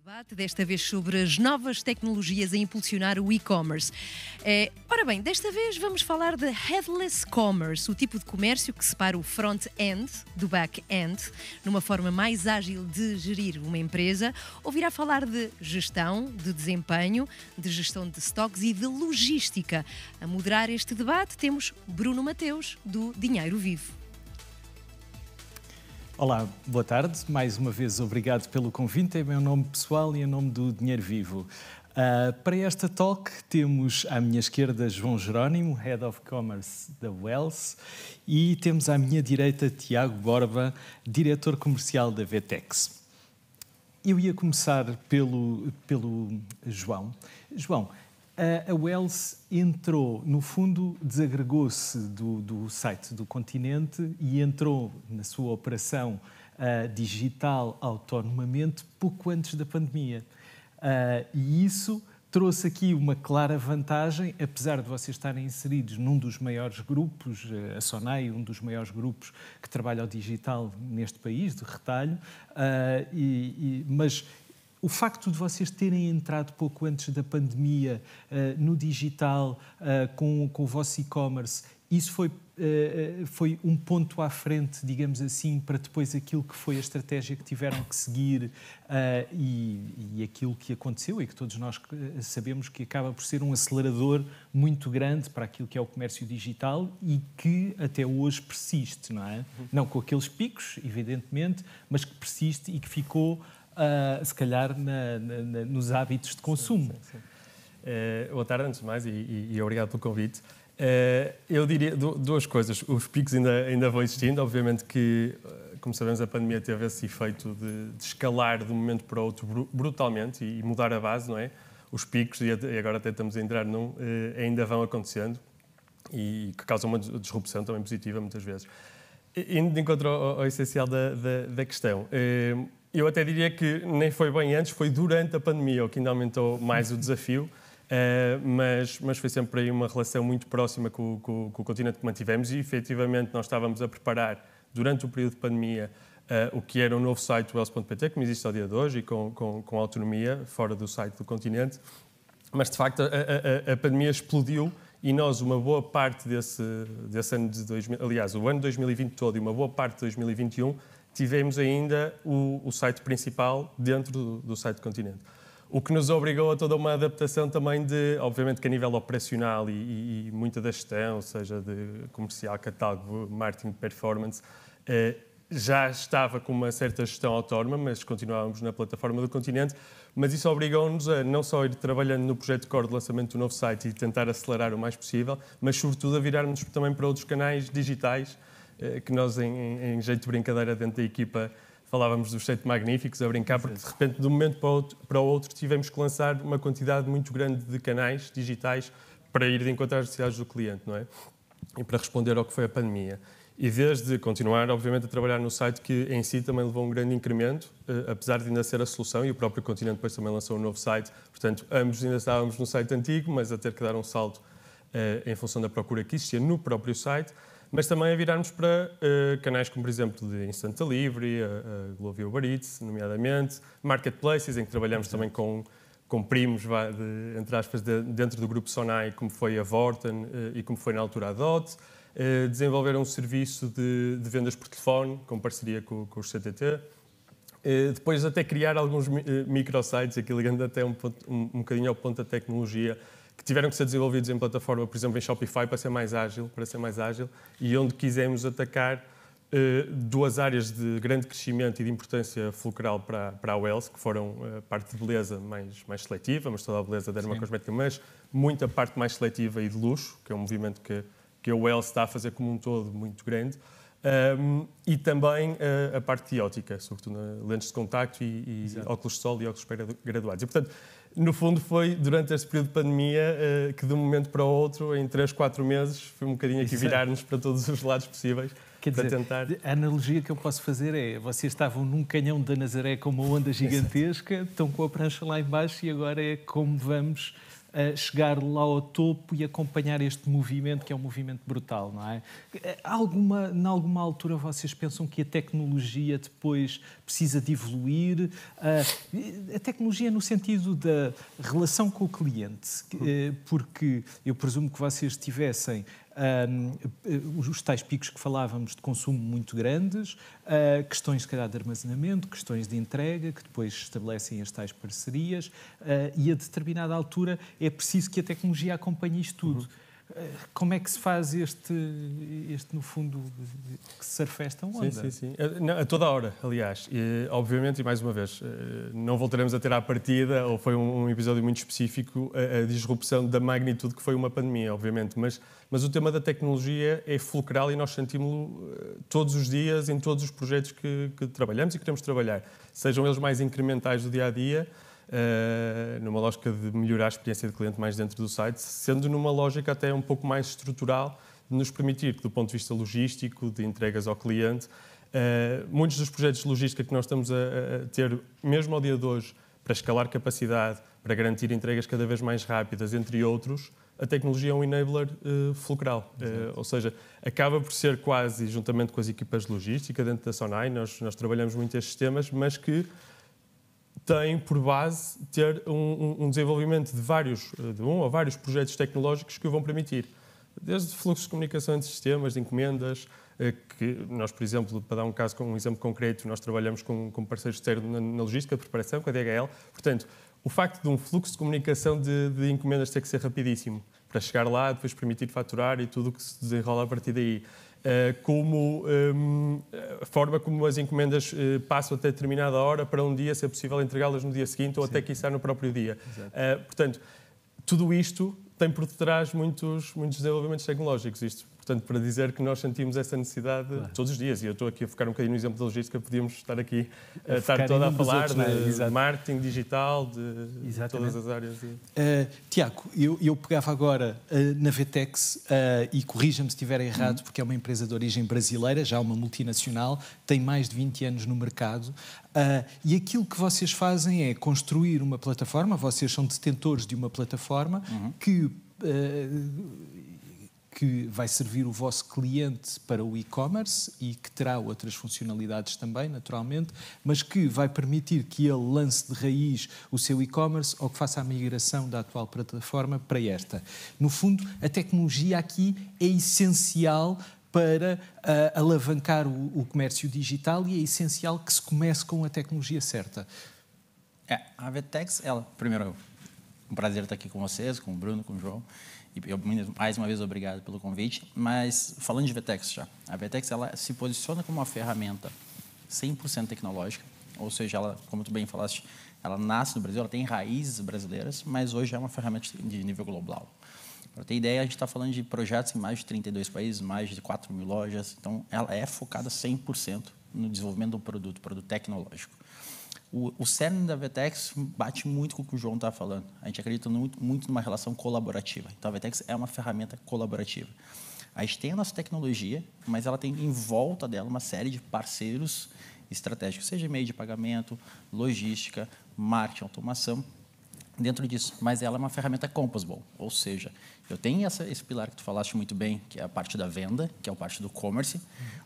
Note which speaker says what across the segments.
Speaker 1: Debate, desta vez sobre as novas tecnologias a impulsionar o e-commerce. Ora bem, desta vez vamos falar de headless commerce, o tipo de comércio que separa o front-end do back-end, numa forma mais ágil de gerir uma empresa. Ouvirá falar de gestão, de desempenho, de gestão de stocks e de logística. A moderar este debate temos Bruno Mateus, do Dinheiro Vivo.
Speaker 2: Olá, boa tarde. Mais uma vez, obrigado pelo convite. Em meu nome pessoal e em nome do Dinheiro Vivo. Para esta talk, temos à minha esquerda João Jerónimo, Head of Commerce da Wells, e temos à minha direita Tiago Borba, Diretor Comercial da Vetex. Eu ia começar pelo João. João, a Wells entrou, no fundo, desagregou-se do site do Continente e entrou na sua operação digital autonomamente pouco antes da pandemia. E isso trouxe aqui uma clara vantagem, apesar de vocês estarem inseridos num dos maiores grupos, a Sonai, um dos maiores grupos que trabalha o digital neste país, de retalho, mas o facto de vocês terem entrado pouco antes da pandemia no digital, com o vosso e-commerce, isso foi um ponto à frente, digamos assim, para depois aquilo que foi a estratégia que tiveram que seguir e aquilo que aconteceu e que todos nós sabemos que acaba por ser um acelerador muito grande para aquilo que é o comércio digital e que até hoje persiste, não é? Não com aqueles picos, evidentemente, mas que persiste e que ficou se calhar nos hábitos de consumo.
Speaker 3: Sim. Boa tarde, antes de mais, e obrigado pelo convite. Eu diria duas coisas. Os picos ainda vão existindo. Obviamente que, como sabemos, a pandemia teve esse efeito de escalar de um momento para o outro brutalmente e mudar a base, não é? Os picos, e agora até estamos a entrar num, ainda vão acontecendo e que causam uma disrupção também positiva, muitas vezes. Indo de encontro ao essencial da questão, eu até diria que nem foi bem antes, foi durante a pandemia, o que ainda aumentou mais o desafio, mas foi sempre aí uma relação muito próxima com o continente que mantivemos e, efetivamente, nós estávamos a preparar, durante o período de pandemia, o que era o novo site wells.pt, como existe ao dia de hoje, e com autonomia, fora do site do continente, mas, de facto, a pandemia explodiu e nós, uma boa parte desse ano de 2000, aliás, o ano de 2020 todo e uma boa parte de 2021, tivemos ainda o site principal dentro do site do continente. O que nos obrigou a toda uma adaptação também obviamente que a nível operacional e muita da gestão, seja de comercial, catálogo, marketing, performance, já estava com uma certa gestão autónoma, mas continuávamos na plataforma do continente, mas isso obrigou-nos a não só ir trabalhando no projeto core de lançamento do novo site e tentar acelerar o mais possível, mas sobretudo a virarmos também para outros canais digitais, que nós, em jeito de brincadeira dentro da equipa, falávamos dos 7 magníficos, a brincar, porque de repente, de um momento para o outro, tivemos que lançar uma quantidade muito grande de canais digitais para ir de encontro às necessidades do cliente, não é? E para responder ao que foi a pandemia. E desde continuar, obviamente, a trabalhar no site, que em si também levou um grande incremento, apesar de ainda ser a solução, e o próprio continente depois também lançou um novo site. Portanto, ambos ainda estávamos no site antigo, mas a ter que dar um salto em função da procura que existia no próprio site, mas também a virarmos para canais como, por exemplo, de Instant Delivery, a Glovo e Uber Eats, nomeadamente, marketplaces, em que trabalhamos também com primos, entre aspas, dentro do grupo Sonai, como foi a Vorten e como foi na altura a DOT, desenvolver um serviço de vendas por telefone, com parceria com os CTT, depois até criar alguns microsites, aqui ligando até um bocadinho ao ponto da tecnologia, que tiveram que ser desenvolvidos em plataforma, por exemplo, em Shopify, para ser mais ágil, e onde quisemos atacar duas áreas de grande crescimento e de importância fulcral para a Wells, que foram a parte de beleza mais seletiva, mas toda a beleza dermocosmética, mas muita parte mais seletiva e de luxo, que é um movimento que a Wells está a fazer como um todo muito grande, e também a parte de ótica, sobretudo lentes de contacto e óculos de sol e óculos graduados. E, portanto, no fundo, foi durante este período de pandemia que, de um momento para o outro, em 3, 4 meses, foi um bocadinho aqui virar-nos para todos os lados possíveis.
Speaker 2: Quer dizer, tentar... a analogia que eu posso fazer é: vocês estavam num canhão da Nazaré com uma onda gigantesca, estão com a prancha lá em baixo e agora é como vamos chegar lá ao topo e acompanhar este movimento, que é um movimento brutal, não é? Em alguma altura vocês pensam que a tecnologia depois precisa de evoluir? A tecnologia no sentido da relação com o cliente, porque eu presumo que vocês tivessem os tais picos que falávamos de consumo muito grandes, questões, se calhar, de armazenamento, questões de entrega, que depois estabelecem as tais parcerias, e a determinada altura é preciso que a tecnologia acompanhe isto tudo. Como é que se faz este no fundo, que se surfa esta onda?
Speaker 3: Sim. A toda a hora, aliás. Obviamente, e mais uma vez, não voltaremos a ter à partida, ou foi um episódio muito específico, a disrupção da magnitude que foi uma pandemia, obviamente, mas o tema da tecnologia é fulcral e nós sentimos-lo todos os dias em todos os projetos que trabalhamos e queremos trabalhar. Sejam eles mais incrementais do dia-a-dia, numa lógica de melhorar a experiência de cliente mais dentro do site, sendo numa lógica até um pouco mais estrutural, de nos permitir que, do ponto de vista logístico, de entregas ao cliente, muitos dos projetos de logística que nós estamos a ter, mesmo ao dia de hoje, para escalar capacidade, para garantir entregas cada vez mais rápidas, entre outros, a tecnologia é um enabler fulcral. Ou seja, acaba por ser quase, juntamente com as equipas de logística, dentro da Sonai, nós trabalhamos muito estes sistemas, mas que tem por base ter um desenvolvimento de um ou vários projetos tecnológicos que o vão permitir. Desde fluxos de comunicação entre sistemas, de encomendas, que nós, por exemplo, para dar um exemplo concreto, nós trabalhamos com parceiros externos na logística de preparação, com a DHL. Portanto, o facto de um fluxo de comunicação de encomendas ter que ser rapidíssimo para chegar lá, depois permitir faturar e tudo o que se desenrola a partir daí. A forma como as encomendas passam até determinada hora para um dia ser possível entregá-las no dia seguinte ou até quiçá no próprio dia. Portanto, tudo isto tem por detrás muitos desenvolvimentos tecnológicos. Isto, portanto, para dizer que nós sentimos essa necessidade todos os dias. E eu estou aqui a focar um bocadinho no exemplo da logística, podíamos estar aqui estar toda a falar de marketing digital, de todas as áreas.
Speaker 2: Tiago, eu pegava agora na Vetex e corrija-me se estiver errado, porque é uma empresa de origem brasileira, já uma multinacional, tem mais de 20 anos no mercado. E aquilo que vocês fazem é construir uma plataforma, vocês são detentores de uma plataforma que vai servir o vosso cliente para o e-commerce e que terá outras funcionalidades também, naturalmente, mas que vai permitir que ele lance de raiz o seu e-commerce ou que faça a migração da atual plataforma para esta. No fundo, a tecnologia aqui é essencial para alavancar o comércio digital e é essencial que se comece com a tecnologia certa.
Speaker 4: A Vetex, primeiro, um prazer estar aqui com vocês, com o Bruno, com o João. E eu, mais uma vez, obrigado pelo convite. Mas, falando de Vetex já, a Vetex ela se posiciona como uma ferramenta 100% tecnológica, ou seja, ela, como tu bem falaste, ela nasce no Brasil, ela tem raízes brasileiras, mas hoje é uma ferramenta de nível global. Para ter ideia, a gente está falando de projetos em mais de 32 países, mais de 4 mil lojas. Então, ela é focada 100% no desenvolvimento do produto tecnológico. O cerne da Vetex bate muito com o que o João está falando. A gente acredita muito numa relação colaborativa. Então, a Vetex é uma ferramenta colaborativa. A gente tem a nossa tecnologia, mas ela tem em volta dela uma série de parceiros estratégicos, seja meio de pagamento, logística, marketing, automação, dentro disso. Mas ela é uma ferramenta composable, ou seja, eu tenho esse pilar que tu falaste muito bem, que é a parte da venda, que é a parte do commerce,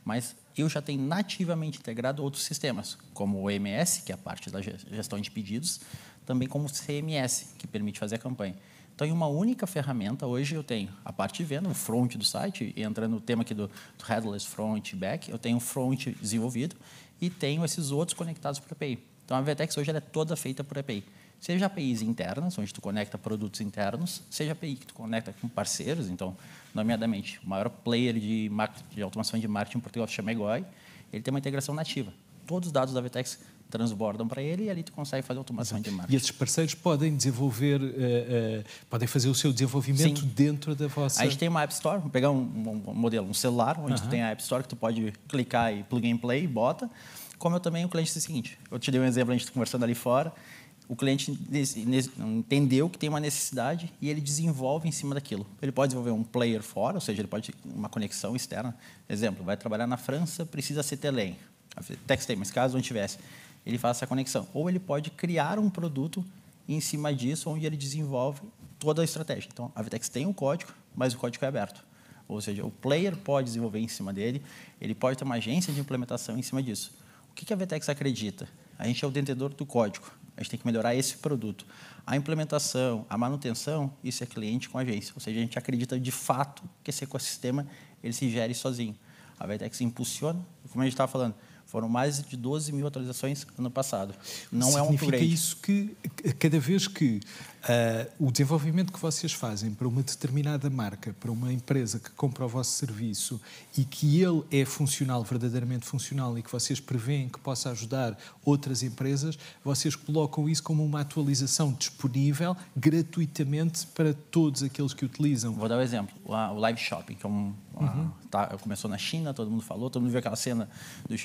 Speaker 4: mas eu já tenho nativamente integrado outros sistemas, como o EMS, que é a parte da gestão de pedidos, também como o CMS, que permite fazer a campanha. Então, em uma única ferramenta, hoje eu tenho a parte de venda, o front do site, entrando no tema aqui do headless, front, back, eu tenho o front desenvolvido e tenho esses outros conectados por API. Então, a Vetex hoje ela é toda feita por API. Seja APIs internas, onde tu conecta produtos internos, seja API que tu conecta com parceiros. Então, nomeadamente, o maior player de automação de marketing em Portugal se chama Egoi, ele tem uma integração nativa. Todos os dados da Vetex transbordam para ele e ali tu consegue fazer automação de marketing.
Speaker 2: E esses parceiros podem desenvolver, podem fazer o seu desenvolvimento dentro da vossa...
Speaker 4: A gente tem uma App Store, vamos pegar um modelo, um celular, onde tu tem a App Store que tu pode clicar e plug and play, bota. Como eu também, o cliente diz o seguinte, eu te dei um exemplo, a gente conversando ali fora, o cliente entendeu que tem uma necessidade e ele desenvolve em cima daquilo. Ele pode desenvolver um player fora, ou seja, ele pode uma conexão externa. Exemplo, vai trabalhar na França, precisa ser Telém. A Vetex tem, mas caso não tivesse, ele faz essa conexão. Ou ele pode criar um produto em cima disso, onde ele desenvolve toda a estratégia. Então, a VTEX tem um código, mas o código é aberto. Ou seja, o player pode desenvolver em cima dele, ele pode ter uma agência de implementação em cima disso. O que a VTEX acredita? A gente é o detentor do código, a gente tem que melhorar esse produto. A implementação, a manutenção, isso é cliente com agência. Ou seja, a gente acredita de fato que esse ecossistema ele se gere sozinho. A VTEX impulsiona, como a gente estava falando, foram mais de 12 mil atualizações ano passado. Não é um upgrade.
Speaker 2: Significa isso que, cada vez que o desenvolvimento que vocês fazem para uma determinada marca, para uma empresa que compra o vosso serviço e que ele é funcional, verdadeiramente funcional, e que vocês prevêem que possa ajudar outras empresas, vocês colocam isso como uma atualização disponível gratuitamente para todos aqueles que utilizam.
Speaker 4: Vou dar um exemplo. O Live Shopping, que é começou na China, todo mundo falou, todo mundo viu aquela cena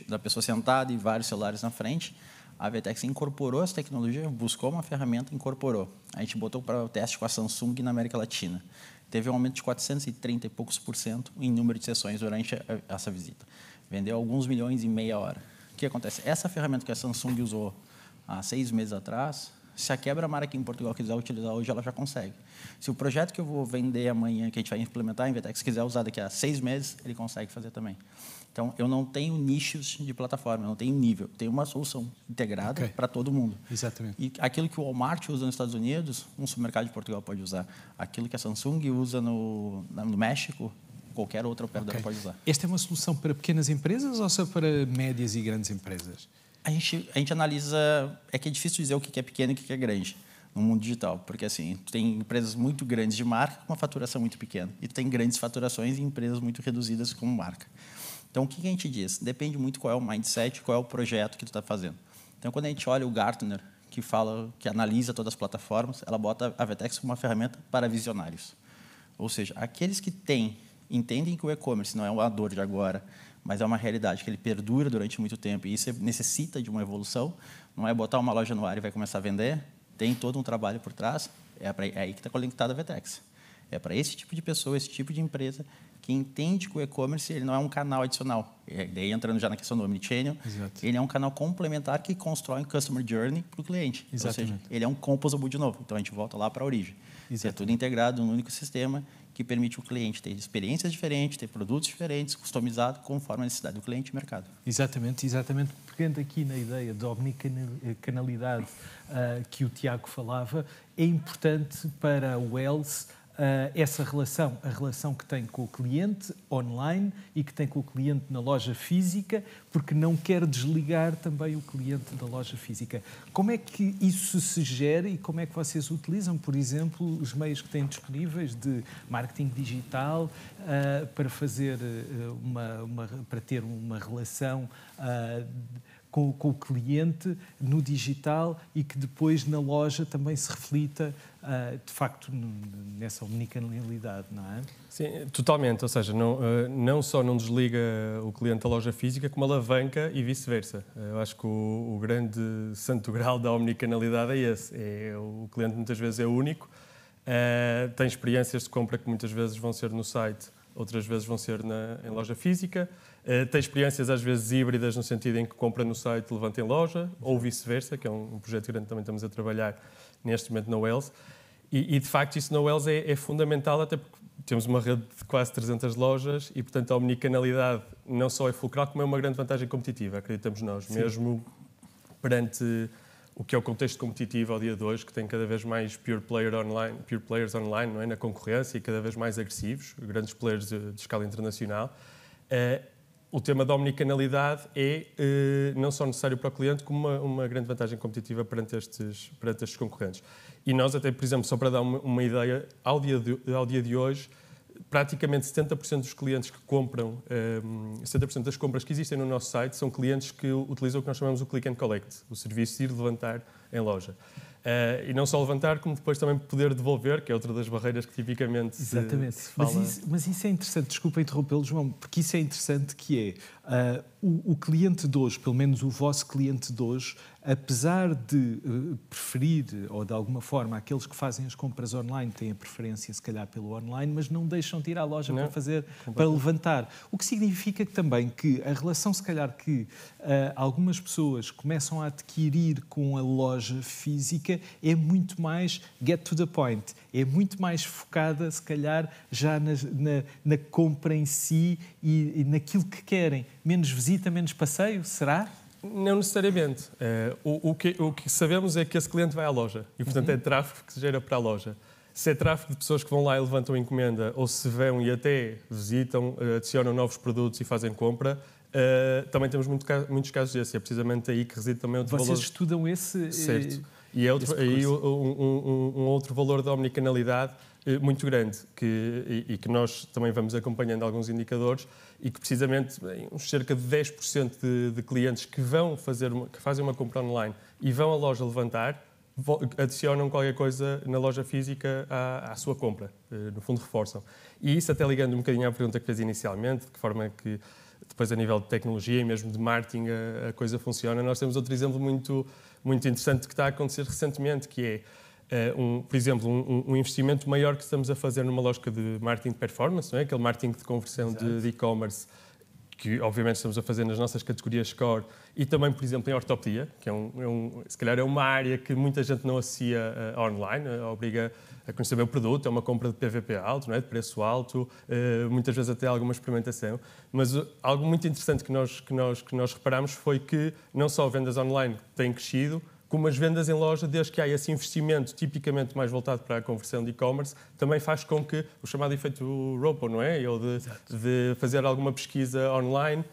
Speaker 4: da pessoa sentada e vários celulares na frente. A VTEX incorporou essa tecnologia, buscou uma ferramenta, incorporou. A gente botou para o teste com a Samsung na América Latina. Teve um aumento de 430 e poucos % em número de sessões durante essa visita. Vendeu alguns milhões em meia hora. O que acontece? Essa ferramenta que a Samsung usou há 6 meses atrás, se a quebra-mar aqui em Portugal quiser utilizar hoje, ela já consegue. Se o projeto que eu vou vender amanhã, que a gente vai implementar em VTEX, quiser usar daqui a 6 meses, ele consegue fazer também. Então, eu não tenho nichos de plataforma, eu não tenho nível. Eu tenho uma solução integrada para todo mundo.
Speaker 2: Exatamente.
Speaker 4: E aquilo que o Walmart usa nos Estados Unidos, um supermercado de Portugal pode usar. Aquilo que a Samsung usa no México, qualquer outra operadora pode usar.
Speaker 2: Esta é uma solução para pequenas empresas ou só para médias e grandes empresas?
Speaker 4: A gente analisa... É que é difícil dizer o que é pequeno e o que é grande no mundo digital. Porque, assim, tem empresas muito grandes de marca com uma faturação muito pequena. E tem grandes faturações em empresas muito reduzidas como marca. Então, o que a gente diz? Depende muito qual é o mindset, qual é o projeto que tu está fazendo. Então, quando a gente olha o Gartner, que analisa todas as plataformas, ela bota a VTEX como uma ferramenta para visionários. Ou seja, aqueles que entendem que o e-commerce não é uma dor de agora, mas é uma realidade que ele perdura durante muito tempo e isso necessita de uma evolução, não é botar uma loja no ar e vai começar a vender, tem todo um trabalho por trás, é aí que está conectada a VTEX. É para esse tipo de pessoa, esse tipo de empresa que entende que o e-commerce ele não é um canal adicional. Daí, entrando já na questão do Omnichannel, ele é um canal complementar que constrói um Customer Journey para o cliente.
Speaker 2: Exatamente.
Speaker 4: Ou seja, ele é um composable de novo. Então, a gente volta lá para a origem. É tudo integrado num único sistema que permite o cliente ter experiências diferentes, ter produtos diferentes, customizados conforme a necessidade do cliente e mercado.
Speaker 2: Exatamente. Pegando aqui na ideia da omnicanalidade que o Tiago falava, é importante para o Wells essa relação, a relação que tem com o cliente online e que tem com o cliente na loja física, porque não quer desligar também o cliente da loja física. Como é que isso se gera e como é que vocês utilizam, por exemplo, os meios que têm disponíveis de marketing digital para fazer para ter uma relação com o cliente no digital e que depois na loja também se reflita, de facto, nessa omnicanalidade, não é?
Speaker 3: Sim, totalmente. Ou seja, não só não desliga o cliente da loja física, como alavanca e vice-versa. Eu acho que o grande santo grau da omnicanalidade é esse. O cliente muitas vezes é único, tem experiências de compra que muitas vezes vão ser no site, outras vezes vão ser em loja física. Tem experiências às vezes híbridas no sentido em que compra no site e levanta em loja, ou vice-versa, que é um projeto grande que também estamos a trabalhar neste momento na Wells. E de facto isso na Wells é fundamental, até porque temos uma rede de quase 300 lojas e portanto a omnicanalidade não só é fulcral, como é uma grande vantagem competitiva, acreditamos nós. Sim. Mesmo perante o que é o contexto competitivo ao dia de hoje, que tem cada vez mais pure players online, não é? Na concorrência e cada vez mais agressivos, grandes players de escala internacional. O tema da omnicanalidade é não só necessário para o cliente, como uma grande vantagem competitiva perante estes concorrentes. E nós até, por exemplo, só para dar uma ideia, ao dia de hoje, praticamente 70% dos clientes que compram, 70% das compras que existem no nosso site são clientes que utilizam o que nós chamamos o click and collect, o serviço de ir levantar em loja. E não só levantar, como depois também poder devolver, que é outra das barreiras que tipicamente se fala.
Speaker 2: Mas isso é interessante, desculpa interrompê-lo, João, porque isso é interessante que é o cliente de hoje, pelo menos o vosso cliente de hoje, apesar de preferir, ou de alguma forma, aqueles que fazem as compras online têm a preferência, se calhar, pelo online, mas não deixam de ir à loja para levantar. O que significa que também que a relação, se calhar, que algumas pessoas começam a adquirir com a loja física é muito mais get to the point. é muito mais focada, se calhar, já na compra em si e naquilo que querem. Menos visita, menos passeio, será?
Speaker 3: Não necessariamente. O que sabemos é que esse cliente vai à loja e, portanto, é tráfego que se gera para a loja. Se é tráfego de pessoas que vão lá e levantam encomenda, ou se vão e até visitam, adicionam novos produtos e fazem compra, também temos muitos casos desses. É precisamente aí que reside também outro valor.
Speaker 2: Vocês estudam esse...
Speaker 3: Certo. E é aí um outro valor de omnicanalidade muito grande, que nós também vamos acompanhando alguns indicadores e que precisamente cerca de 10% de clientes que fazem uma compra online e vão à loja levantar, adicionam qualquer coisa na loja física à sua compra. No fundo, reforçam. E isso até ligando um bocadinho à pergunta que fez inicialmente, de que forma que depois a nível de tecnologia e mesmo de marketing a coisa funciona. Nós temos outro exemplo muito interessante que está a acontecer recentemente, que é, por exemplo, um investimento maior que estamos a fazer numa lógica de marketing de performance, não é? Aquele marketing de conversão de e-commerce, que obviamente estamos a fazer nas nossas categorias core, e também, por exemplo, em ortopedia, que se calhar é uma área que muita gente não associa online, obriga a conhecer bem o produto, é uma compra de PVP alto, não é? De preço alto, muitas vezes até alguma experimentação. Mas algo muito interessante que nós reparamos foi que não só vendas online têm crescido, como as vendas em loja, desde que há esse investimento tipicamente mais voltado para a conversão de e-commerce, também faz com que o chamado efeito ROPO, não é? Ou de fazer alguma pesquisa online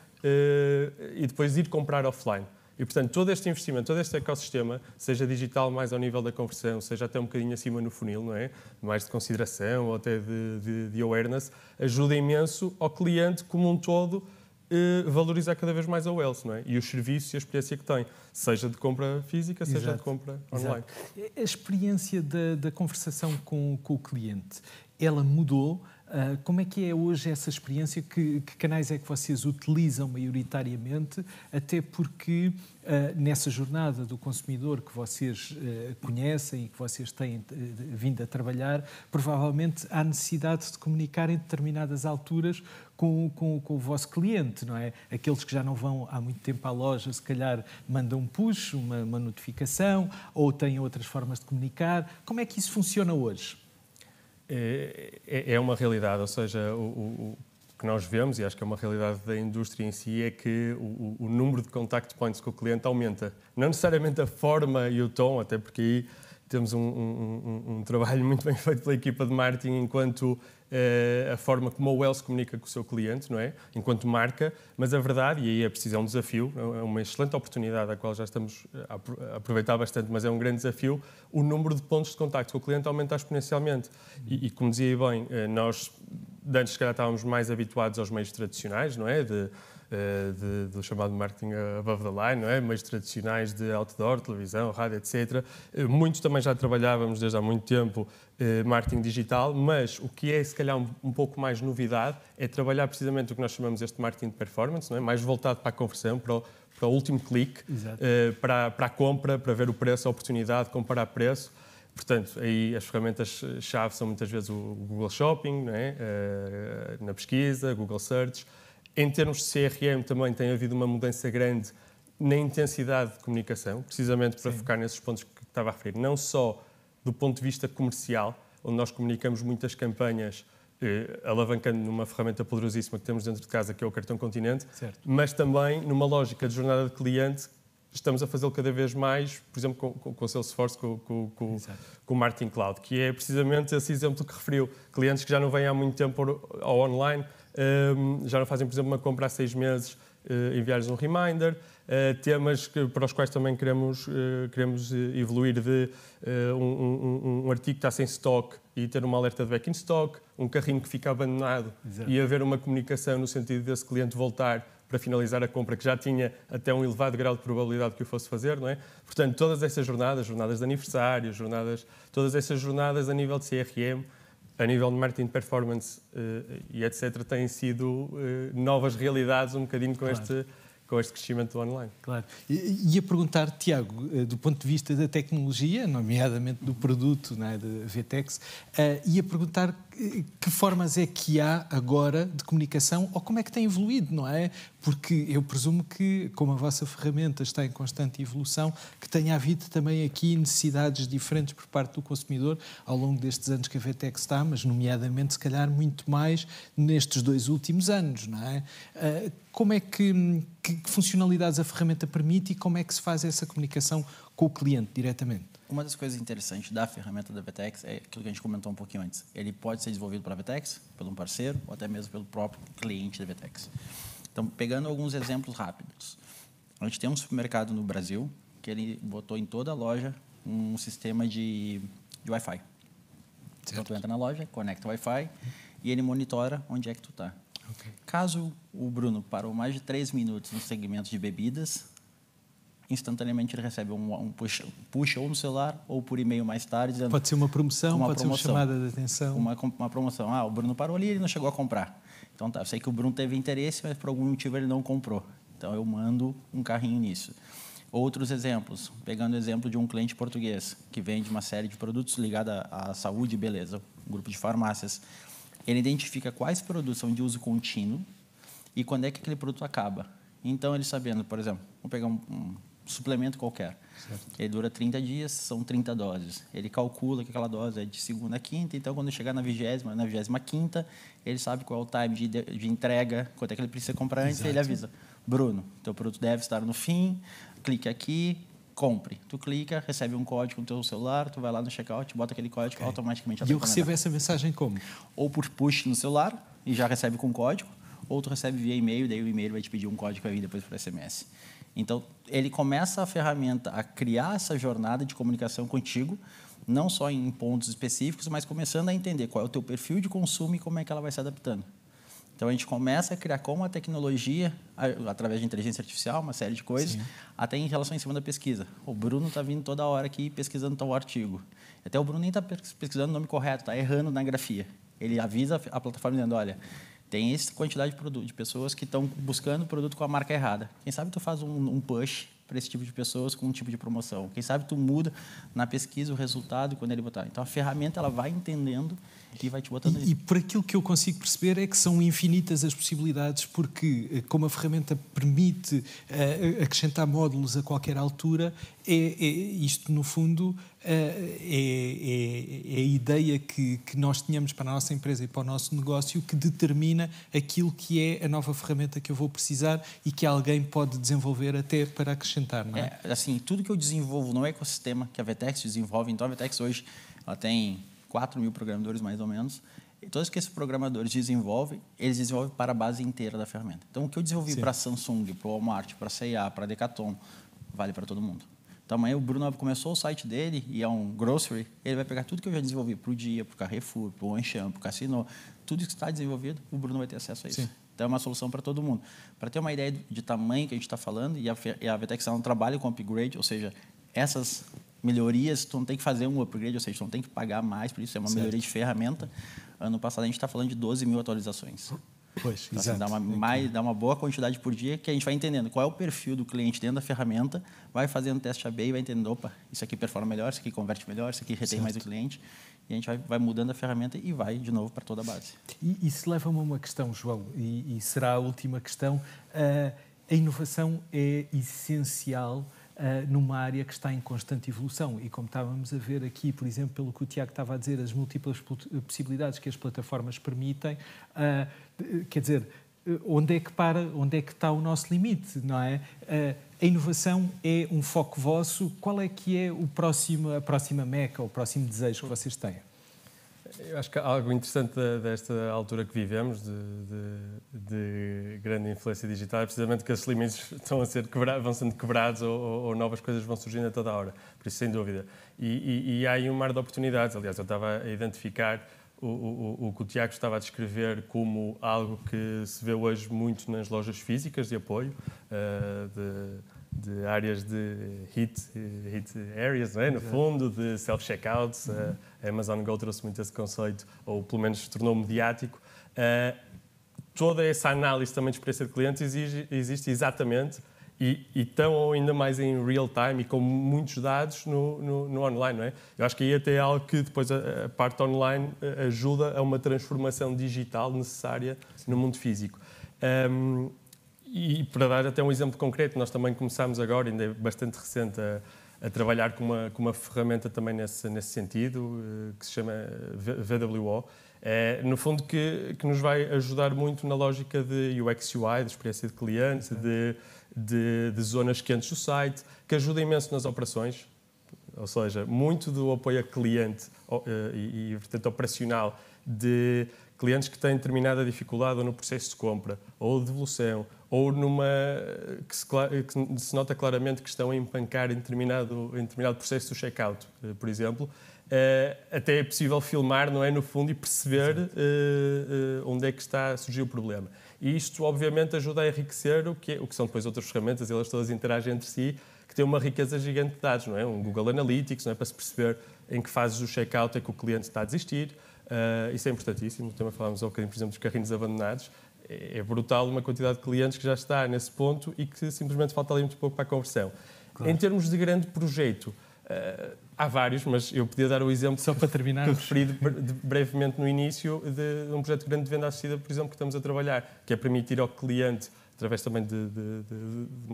Speaker 3: e depois ir comprar offline. E, portanto, todo este investimento, todo este ecossistema, seja digital mais ao nível da conversão, seja até um bocadinho acima no funil, não é? Mais de consideração ou até de awareness, ajuda imenso ao cliente como um todo valorizar cada vez mais a Wells, não é? E os serviços e a experiência que tem, seja de compra física, seja de compra online.
Speaker 2: A experiência da conversação com o cliente, ela mudou? Como é que é hoje essa experiência? Que canais é que vocês utilizam maioritariamente? Até porque nessa jornada do consumidor que vocês conhecem e que vocês têm vindo a trabalhar, provavelmente há necessidade de comunicar em determinadas alturas com o vosso cliente, não é? Aqueles que já não vão há muito tempo à loja, se calhar mandam um push, uma notificação, ou têm outras formas de comunicar. Como é que isso funciona hoje?
Speaker 3: É uma realidade, ou seja, o que nós vemos, e acho que é uma realidade da indústria em si, é que o número de contact points com o cliente aumenta. Não necessariamente a forma e o tom, até porque aí temos um trabalho muito bem feito pela equipa de marketing enquanto a forma como a Wells comunica com o seu cliente, não é? Enquanto marca, mas a verdade, e aí é preciso, é um desafio, é uma excelente oportunidade a qual já estamos a aproveitar bastante, mas é um grande desafio, o número de pontos de contacto com o cliente aumenta exponencialmente. E como dizia bem, nós antes se calhar estávamos mais habituados aos meios tradicionais, não é? Do chamado marketing above the line, não é? Meios tradicionais de outdoor, televisão, rádio, etc. Muitos também já trabalhávamos desde há muito tempo marketing digital, mas o que é se calhar um pouco mais novidade é trabalhar precisamente o que nós chamamos este marketing de performance, não é? Mais voltado para a conversão, para o último clique, para a compra, para ver o preço, a oportunidade, comparar preço. Portanto, aí as ferramentas-chave são muitas vezes o Google Shopping, não é? Na pesquisa, Google Search. Em termos de CRM também tem havido uma mudança grande na intensidade de comunicação, precisamente para focar nesses pontos que estava a referir. Não só do ponto de vista comercial, onde nós comunicamos muitas campanhas, alavancando numa ferramenta poderosíssima que temos dentro de casa, que é o Cartão Continente, mas também numa lógica de jornada de cliente, estamos a fazê-lo cada vez mais, por exemplo, com o Salesforce, com o Marketing Cloud, que é precisamente esse exemplo que referiu. Clientes que já não vêm há muito tempo ao online, já não fazem, por exemplo, uma compra há 6 meses, enviar-lhes um reminder, temas para os quais também queremos evoluir de um artigo que está sem stock e ter uma alerta de back in stock, um carrinho que fica abandonado e haver uma comunicação no sentido desse cliente voltar para finalizar a compra, que já tinha até um elevado grau de probabilidade que o fosse fazer, não é? Portanto, todas essas jornadas de aniversário, todas essas jornadas a nível de CRM, a nível de marketing de performance e etc., têm sido novas realidades um bocadinho com com este crescimento do online.
Speaker 2: Claro. E a perguntar, Tiago, do ponto de vista da tecnologia, nomeadamente do produto, não é, da VTEX, e a perguntar que formas é que há agora de comunicação ou como é que tem evoluído, não é? Porque eu presumo que, como a vossa ferramenta está em constante evolução, que tenha havido também aqui necessidades diferentes por parte do consumidor ao longo destes anos que a VTEX está, mas nomeadamente, se calhar, muito mais nestes 2 últimos anos, não é? Como é que funcionalidades a ferramenta permite e como é que se faz essa comunicação com o cliente diretamente?
Speaker 4: Uma das coisas interessantes da ferramenta da VTEX é aquilo que a gente comentou um pouquinho antes. Ele pode ser desenvolvido pela VTEX, por um parceiro ou até mesmo pelo próprio cliente da VTEX. Então, pegando alguns exemplos rápidos. A gente tem um supermercado no Brasil que ele botou em toda a loja um sistema de Wi-Fi. Então, tu entra na loja, conecta o Wi-Fi e ele monitora onde é que tu está. Okay. Caso o Bruno parou mais de 3 minutos no segmento de bebidas, instantaneamente ele recebe um push ou no celular ou por e-mail mais tarde. Dizendo,
Speaker 2: pode ser uma promoção, pode ser uma chamada de atenção.
Speaker 4: Uma promoção. O Bruno parou ali e ele não chegou a comprar. Então, eu sei que o Bruno teve interesse, mas por algum motivo ele não comprou. Então, eu mando um carrinho nisso. Outros exemplos, pegando o exemplo de um cliente português que vende uma série de produtos ligados à saúde e beleza, um grupo de farmácias. Ele identifica quais produtos são de uso contínuo e quando é que aquele produto acaba. Então, ele sabendo, por exemplo, vamos pegar um suplemento qualquer. Certo. Ele dura 30 dias, são 30 doses. Ele calcula que aquela dose é de segunda a quinta, então quando chegar na 25ª, ele sabe qual é o time de entrega, quanto é que ele precisa comprar antes, e ele avisa. Bruno, teu produto deve estar no fim, clique aqui, compre. Tu clica, recebe um código no teu celular, tu vai lá no checkout, bota aquele código, automaticamente...
Speaker 2: E eu recebo essa mensagem como?
Speaker 4: Ou por push no celular, e já recebe com código, ou tu recebe via e-mail, daí o e-mail vai te pedir um código que vai vir depois por SMS. Então, ele começa a ferramenta a criar essa jornada de comunicação contigo, não só em pontos específicos, mas começando a entender qual é o teu perfil de consumo e como é que ela vai se adaptando. Então, a gente começa a criar com a tecnologia, através de inteligência artificial, uma série de coisas, até em relação em cima da pesquisa. O Bruno está vindo toda hora aqui pesquisando tal artigo. Até o Bruno nem está pesquisando o nome correto, está errando na grafia. Ele avisa a plataforma dizendo, olha, tem essa quantidade de pessoas que estão buscando o produto com a marca errada. Quem sabe tu faz um push para esse tipo de pessoas com um tipo de promoção. Quem sabe tu muda na pesquisa o resultado quando ele botar. Então, a ferramenta ela vai entendendo e vai te botando
Speaker 2: e por aquilo que eu consigo perceber é que são infinitas as possibilidades, porque como a ferramenta permite acrescentar módulos a qualquer altura, isto, no fundo, é a ideia que nós tínhamos para a nossa empresa e para o nosso negócio que determina aquilo que é a nova ferramenta que eu vou precisar e que alguém pode desenvolver até para acrescentar, não é?
Speaker 4: Assim, tudo que eu desenvolvo no ecossistema que a VTEX desenvolve, então a VTEX hoje ela tem 4.000 programadores, mais ou menos, e todos que esses programadores desenvolvem, eles desenvolvem para a base inteira da ferramenta. Então, o que eu desenvolvi para a Samsung, para o Walmart, para a C&A, para a Decathlon, vale para todo mundo. Então, amanhã o Bruno começou o site dele e é um grocery, ele vai pegar tudo que eu já desenvolvi para o Dia, para o Carrefour, para o Auchan, para o Cassino, tudo que está desenvolvido, o Bruno vai ter acesso a isso. Sim. Então, é uma solução para todo mundo. Para ter uma ideia de tamanho que a gente está falando, e a VTEX não trabalha com upgrade, ou seja, essas melhorias, tu não tem que fazer um upgrade, ou seja, tu não tem que pagar mais por isso, é uma melhoria de ferramenta. Ano passado a gente está falando de 12.000 atualizações.
Speaker 2: Pois,
Speaker 4: então, assim, dá uma boa quantidade por dia que a gente vai entendendo qual é o perfil do cliente dentro da ferramenta, vai fazendo teste AB e vai entendendo, opa, isso aqui performa melhor, isso aqui converte melhor, isso aqui retém mais o cliente. E a gente vai mudando a ferramenta e vai de novo para toda a base.
Speaker 2: E isso leva-me a uma questão, João, e será a última questão. A inovação é essencial numa área que está em constante evolução e como estávamos a ver aqui, por exemplo, pelo que o Tiago estava a dizer, as múltiplas possibilidades que as plataformas permitem, quer dizer, onde é que está o nosso limite, não é? A inovação é um foco vosso. Qual é que é a próxima meca, o próximo desejo que vocês têm?
Speaker 3: Eu acho que algo interessante desta altura que vivemos, de grande influência digital, é precisamente que esses limites vão sendo quebrados ou novas coisas vão surgindo a toda a hora. Por isso, sem dúvida. E há aí um mar de oportunidades. Aliás, eu estava a identificar o que o Tiago estava a descrever como algo que se vê hoje muito nas lojas físicas de apoio, de áreas de hit areas, não é? No fundo, de self-checkouts. A Amazon Go trouxe muito esse conceito, ou pelo menos se tornou mediático. toda essa análise também de experiência de cliente existe exatamente e tão ou ainda mais em real time e com muitos dados no online, não é? Eu acho que aí até é algo que depois a parte online ajuda a uma transformação digital necessária no mundo físico. E para dar até um exemplo concreto, nós também começámos agora, ainda é bastante recente, a trabalhar com uma ferramenta também nesse sentido, que se chama VWO, no fundo que nos vai ajudar muito na lógica de UX UI, de experiência de cliente, de zonas quentes do site, que ajuda imenso nas operações, ou seja, muito do apoio a cliente e vertente operacional de clientes que têm determinada dificuldade ou no processo de compra, ou de devolução, ou que se nota claramente que estão a empancar em determinado processo do checkout, por exemplo. Até é possível filmar, não é, no fundo, e perceber onde é que está a surgir o problema. E isto, obviamente, ajuda a enriquecer o que são depois outras ferramentas, elas todas interagem entre si, que têm uma riqueza gigante de dados, não é? Um Google Analytics, não é? Para se perceber em que fases do checkout é que o cliente está a desistir. Isso é importantíssimo. Também falámos há um bocadinho, por exemplo, dos carrinhos abandonados. É brutal uma quantidade de clientes que já está nesse ponto e que simplesmente falta ali muito pouco para a conversão. Claro. Em termos de grande projeto, há vários, mas eu podia dar o exemplo
Speaker 2: só para terminar,
Speaker 3: que eu referi brevemente no início de um projeto grande de venda assistida, por exemplo, que estamos a trabalhar, que é permitir ao cliente, através também de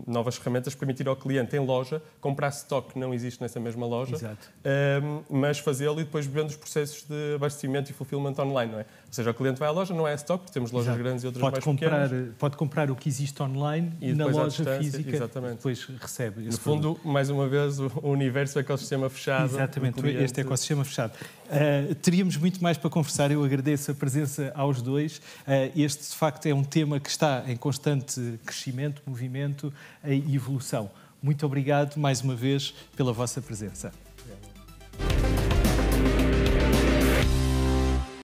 Speaker 3: novas ferramentas, permitir ao cliente em loja comprar stock que não existe nessa mesma loja, mas fazê-lo e depois vendo os processos de abastecimento e fulfillment online, não é? Ou seja, o cliente vai à loja, não é stock, porque temos lojas grandes e outras mais pequenas.
Speaker 2: Pode comprar o que existe online e na loja física e depois recebe.
Speaker 3: No fundo, mais uma vez, o universo do ecossistema fechado.
Speaker 2: Exatamente, este ecossistema fechado. Teríamos muito mais para conversar, eu agradeço a presença aos dois. Este, de facto, é um tema que está em constante crescimento, movimento e evolução. Muito obrigado, mais uma vez, pela vossa presença.